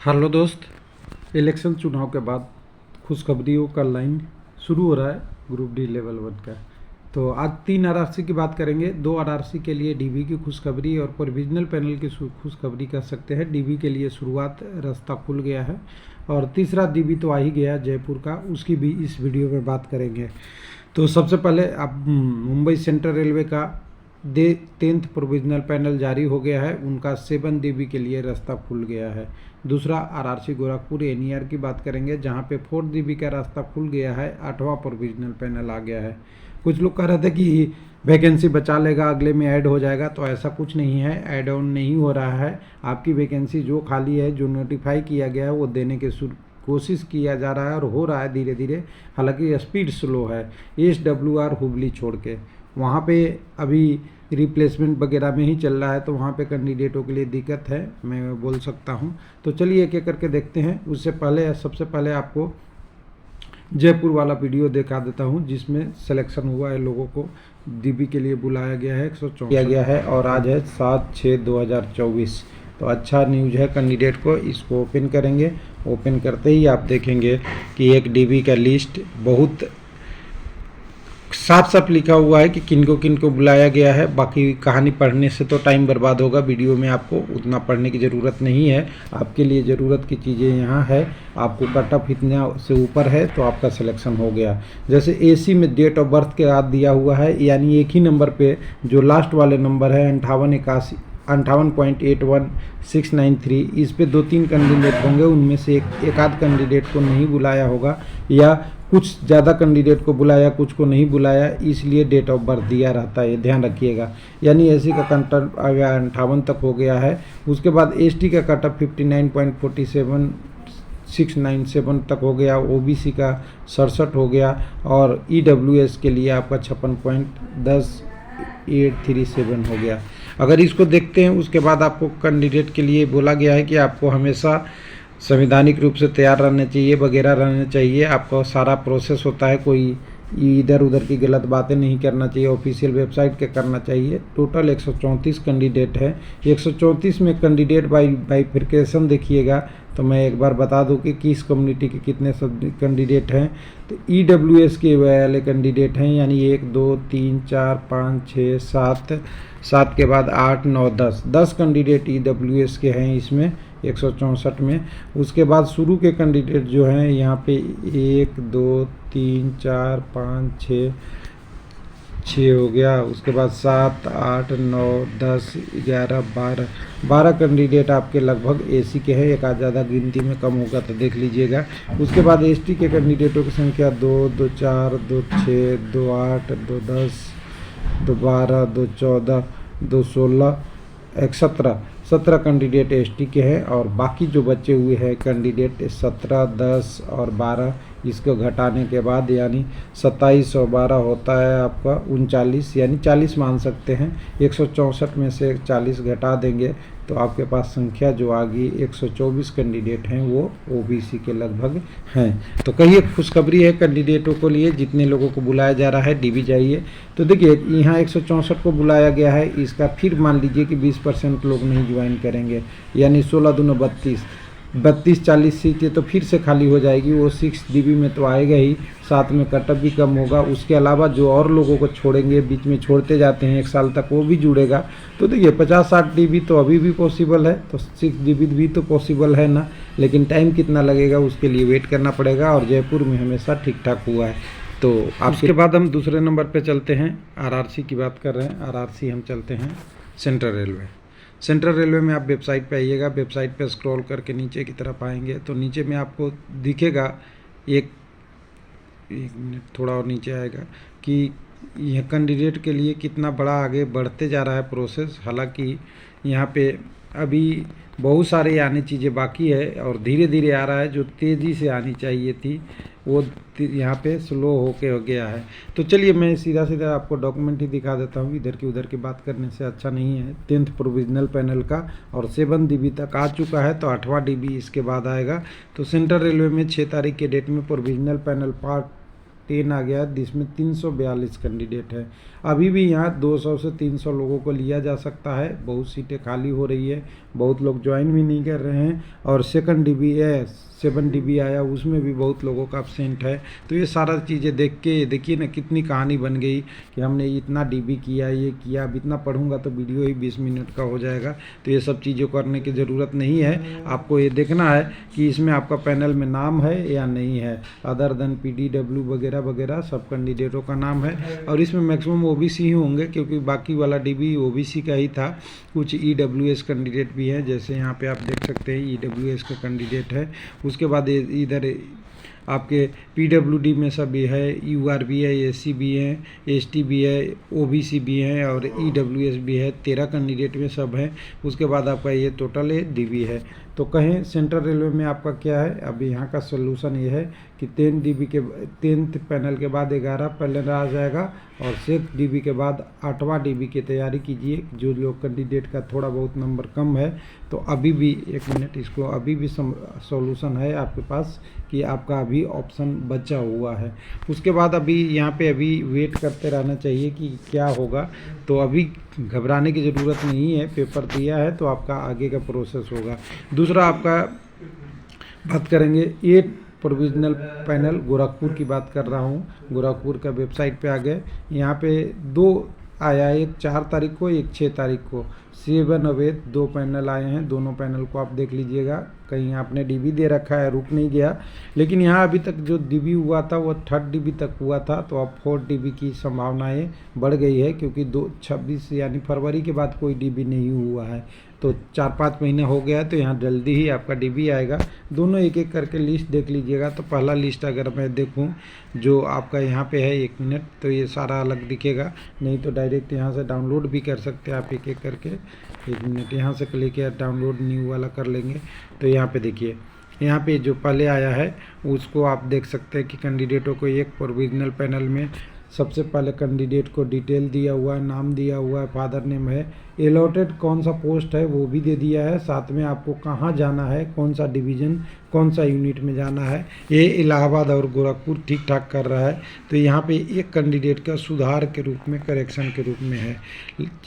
Hello दोस्त। Election चुनाव के बाद खुशखबरियों का लाइन शुरू हो रहा है ग्रुप डी लेवल 1 का। तो आज 3 आरआरसी की बात करेंगे। 2 आरआरसी के लिए डीबी की खुशखबरी और प्रोविजनल पैनल की खुशखबरी कह सकते हैं। डीबी के लिए शुरुआत रास्ता खुल गया है और तीसरा डीबी तो आ ही गया जयपुर का, उसकी भी इस वीडियो में बात करेंगे। तो सबसे पहले अब मुंबई सेंट्रल रेलवे का 10th प्रोविजनल पैनल जारी हो गया है, उनका 7 डीबी के लिए रास्ता खुल गया है। दूसरा आरआरसी गोरखपुर एनईआर की बात करेंगे, जहां पे 4 डीबी का रास्ता खुल गया है, 8वां प्रोविजनल पैनल आ गया है। कुछ लोग कह रहे थे कि वैकेंसी बचा लेगा, अगले में ऐड हो जाएगा, तो ऐसा कुछ नहीं है, ऐड ऑन नहीं हो रहा है। आपकी वैकेंसी जो खाली है, जो नोटिफाई किया गया है, वो देने के कोशिश किया जा रहा है और हो रहा है धीरे धीरे। हालांकि स्पीड स्लो है। SWR हुबली छोड़ के वहाँ पे अभी रिप्लेसमेंट वगैरह में ही चल रहा है, तो वहाँ पे कैंडिडेटों के लिए दिक्कत है, मैं बोल सकता हूँ। तो चलिए एक एक करके देखते हैं। उससे पहले सबसे पहले आपको जयपुर वाला वीडियो दिखा देता हूँ, जिसमें सिलेक्शन हुआ है, लोगों को डीबी के लिए बुलाया गया है, 164 किया गया है और आज है 7/6/2024। तो अच्छा न्यूज़ है कैंडिडेट को। इसको ओपन करेंगे। ओपन करते ही आप देखेंगे कि एक डीबी का लिस्ट बहुत साफ साफ लिखा हुआ है कि किनको बुलाया गया है। बाकी कहानी पढ़ने से तो टाइम बर्बाद होगा, वीडियो में आपको उतना पढ़ने की ज़रूरत नहीं है। आपके लिए ज़रूरत की चीज़ें यहाँ है। आपको कट ऑफ इतना से ऊपर है तो आपका सिलेक्शन हो गया। जैसे AC में डेट ऑफ बर्थ के साथ दिया हुआ है, यानी एक ही नंबर पे जो लास्ट वाले नंबर है 58.693, इस पे 2-3 कैंडिडेट होंगे, उनमें से एक आध कैंडिडेट को नहीं बुलाया होगा, या कुछ ज़्यादा कैंडिडेट को बुलाया, कुछ को नहीं बुलाया, इसलिए डेट ऑफ बर्थ दिया रहता है, ध्यान रखिएगा। यानी SC का कट आ गया 58 तक हो गया है। उसके बाद ST का कट ऑफ 59.47697 तक हो गया। OBC का 67 हो गया और EWS के लिए आपका 56.10837 हो गया। अगर इसको देखते हैं, उसके बाद आपको कैंडिडेट के लिए बोला गया है कि आपको हमेशा संवैधानिक रूप से तैयार रहना चाहिए, वगैरह रहना चाहिए। आपका सारा प्रोसेस होता है, कोई इधर उधर की गलत बातें नहीं करना चाहिए, ऑफिशियल वेबसाइट के करना चाहिए। टोटल 134 कैंडिडेट है। 134 में कैंडिडेट बाइफिकेशन देखिएगा, तो मैं एक बार बता दूं कि किस कम्युनिटी के कितने कैंडिडेट हैं। तो EWS के वाले कैंडिडेट हैं, यानी 1 2 3 4 5 6 7 के बाद 8 9 10 कैंडिडेट EWS के हैं इसमें 164 में। उसके बाद शुरू के कैंडिडेट जो हैं यहाँ पे 1 2 3 4 5 6 हो गया। उसके बाद 7 8 9 10 11 12 कैंडिडेट आपके लगभग AC के हैं। एक आध ज़्यादा गिनती में कम होगा तो देख लीजिएगा। उसके बाद ST के कैंडिडेटों की संख्या 2 2 4 2 6 2 8 2 10 2 12 2 14 2 16 17 कैंडिडेट ST के हैं और बाकी जो बचे हुए हैं कैंडिडेट 17 10 और 12, इसको घटाने के बाद यानी 27 और 12 होता है आपका 39, यानी 40 मान सकते हैं। 164 में से 40 घटा देंगे तो आपके पास संख्या जो आ गई 124 कैंडिडेट हैं, वो OBC के लगभग हैं। तो कहिए खुशखबरी है कैंडिडेटों को लिए, जितने लोगों को बुलाया जा रहा है डीबी जाइए। तो देखिए यहाँ 164 को बुलाया गया है, इसका फिर मान लीजिए कि 20% लोग नहीं ज्वाइन करेंगे, यानी 16 दूना 32-40 सीटें तो फिर से खाली हो जाएगी। वो 6 डीबी में तो आएगा ही, साथ में कटअप भी कम होगा। उसके अलावा जो और लोगों को छोड़ेंगे, बीच में छोड़ते जाते हैं 1 साल तक, वो भी जुड़ेगा। तो देखिए 50-60 डीबी तो अभी भी पॉसिबल है, तो 6 डीबी भी तो पॉसिबल है ना, लेकिन टाइम कितना लगेगा उसके लिए वेट करना पड़ेगा। और जयपुर में हमेशा ठीक ठाक हुआ है। तो उसके बाद हम दूसरे नंबर पर चलते हैं। RRC की बात कर रहे हैं, RRC हम चलते हैं सेंट्रल रेलवे। सेंट्रल रेलवे में आप वेबसाइट पे आइएगा, वेबसाइट पे स्क्रॉल करके नीचे की तरफ आएंगे तो नीचे में आपको दिखेगा एक मिनट थोड़ा और नीचे आएगा कि यह कैंडिडेट के लिए कितना बड़ा आगे बढ़ते जा रहा है प्रोसेस। हालांकि यहाँ पे अभी बहुत सारे आने चीज़ें बाकी है और धीरे धीरे आ रहा है। जो तेज़ी से आनी चाहिए थी वो यहाँ पे स्लो होके हो गया है। तो चलिए मैं सीधा सीधा आपको डॉक्यूमेंट ही दिखा देता हूँ, इधर की उधर की बात करने से अच्छा नहीं है। 10th प्रोविजनल पैनल का और 7 डीबी तक आ चुका है, तो 8वां डीबी इसके बाद आएगा। तो सेंट्रल रेलवे में 6 तारीख के डेट में प्रोविजनल पैनल पार्ट 10 आ गया जिसमें 342 कैंडिडेट है। अभी भी यहाँ 200 से 300 लोगों को लिया जा सकता है, बहुत सीटें खाली हो रही है, बहुत लोग ज्वाइन भी नहीं कर रहे हैं। और सेकंड DB है 7 DB आया, उसमें भी बहुत लोगों का एब्सेंट है। तो ये सारा चीज़ें देख के देखिए ना कितनी कहानी बन गई कि हमने इतना DB किया, ये किया। अब इतना पढ़ूंगा तो वीडियो ही 20 मिनट का हो जाएगा, तो ये सब चीज़ें करने की ज़रूरत नहीं है। आपको ये देखना है कि इसमें आपका पैनल में नाम है या नहीं है, अदर देन PDW वगैरह वगैरह सब कैंडिडेटों का नाम है। और इसमें मैक्सिमम OBC ही होंगे, क्योंकि बाकी वाला DB OBC का ही था। कुछ EWS कैंडिडेट भी हैं, जैसे यहाँ पे आप देख सकते हैं EWS का कैंडिडेट है। उसके बाद इधर आपके PWD में सब भी है, UR भी है, SC भी है, ST भी है, OBC भी है और EWS भी है। 13 कैंडिडेट में सब है। उसके बाद आपका ये टोटल DB है। तो कहें सेंट्रल रेलवे में आपका क्या है, अभी यहाँ का सोल्यूशन ये है कि 10 पैनल के बाद 11 पैनल आ जाएगा और 6 DB के बाद 8वां DB की तैयारी कीजिए। जो लोग कैंडिडेट का थोड़ा बहुत नंबर कम है तो अभी भी 1 मिनट, इसको अभी भी सॉल्यूशन है आपके पास कि आपका अभी ऑप्शन बचा हुआ है। उसके बाद अभी यहाँ पे अभी वेट करते रहना चाहिए कि क्या होगा। तो अभी घबराने की ज़रूरत नहीं है, पेपर दिया है तो आपका आगे का प्रोसेस होगा। दूसरा आपका बात करेंगे 8 प्रोविजनल पैनल गोरखपुर की बात कर रहा हूँ। गोरखपुर का वेबसाइट पे आ गए, यहाँ पे 2 आया, एक 4 तारीख को, एक 6 तारीख को। 7 और 8 2 पैनल आए हैं। दोनों पैनल को आप देख लीजिएगा। कहीं आपने DB दे रखा है, रुक नहीं गया। लेकिन यहाँ अभी तक जो DB हुआ था वो 3rd DB तक हुआ था, तो अब 4th DB की संभावनाएं बढ़ गई है, क्योंकि 26 यानी फरवरी के बाद कोई DB नहीं हुआ है। तो 4-5 महीने हो गया है, तो यहाँ जल्दी ही आपका DB आएगा। दोनों एक एक करके लिस्ट देख लीजिएगा। तो पहला लिस्ट अगर मैं देखूं जो आपका यहाँ पे है, 1 मिनट, तो ये सारा अलग दिखेगा। नहीं तो डायरेक्ट यहाँ से डाउनलोड भी कर सकते हैं आप एक एक करके। 1 मिनट, यहाँ से क्लिक किया, डाउनलोड न्यू वाला कर लेंगे। तो यहाँ पे देखिए, यहाँ पे जो पहले आया है उसको आप देख सकते हैं कि कैंडिडेटों को एक प्रोविजनल पैनल में सबसे पहले कैंडिडेट को डिटेल दिया हुआ है, नाम दिया हुआ है, फादर नेम है, अलॉटेड कौन सा पोस्ट है वो भी दे दिया है, साथ में आपको कहाँ जाना है, कौन सा डिवीज़न, कौन सा यूनिट में जाना है। ये इलाहाबाद और गोरखपुर ठीक ठाक कर रहा है। तो यहाँ पे एक कैंडिडेट का सुधार के रूप में, करेक्शन के रूप में है।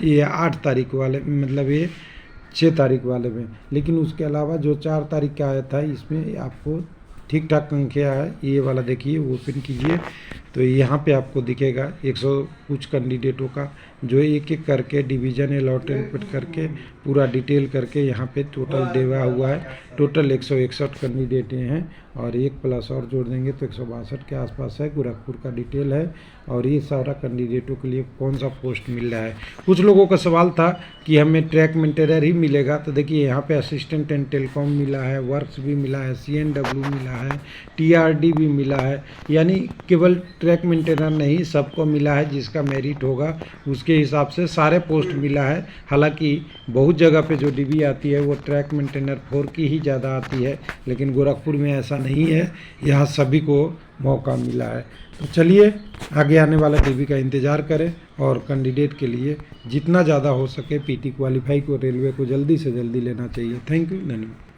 ये 8 तारीख वाले, मतलब ये 6 तारीख वाले में। लेकिन उसके अलावा जो 4 तारीख का आया था, इसमें आपको ठीक ठाक संख्या है। ये वाला देखिए, ओपन कीजिए तो यहाँ पे आपको दिखेगा 100 कुछ कैंडिडेटों का, जो एक एक करके डिवीज़न अलॉटेड करके पूरा डिटेल करके यहाँ पे टोटल देवा हुआ है। टोटल 161 कैंडिडेट हैं और 1 प्लस और जोड़ देंगे तो 162 के आसपास है। गोरखपुर का डिटेल है और ये सारा कैंडिडेटों के लिए कौन सा पोस्ट मिल रहा है। कुछ लोगों का सवाल था कि हमें ट्रैक मेंटेनर ही मिलेगा, तो देखिए यहाँ पे असिस्टेंट एंड टेलीकॉम मिला है, वर्क्स भी मिला है, CNW मिला है, TRD भी मिला है। यानी केवल ट्रैक मेंटेनर नहीं, सबको मिला है। जिसका मेरिट होगा उसके हिसाब से सारे पोस्ट मिला है। हालांकि बहुत जगह पे जो DB आती है वो ट्रैक मेंटेनर 4 की ही ज़्यादा आती है, लेकिन गोरखपुर में ऐसा नहीं है, यहाँ सभी को मौका मिला है। तो चलिए आगे आने वाला DB का इंतज़ार करें और कैंडिडेट के लिए जितना ज़्यादा हो सके PT क्वालिफाई को रेलवे को जल्दी से जल्दी लेना चाहिए। थैंक यू, धन्यवाद।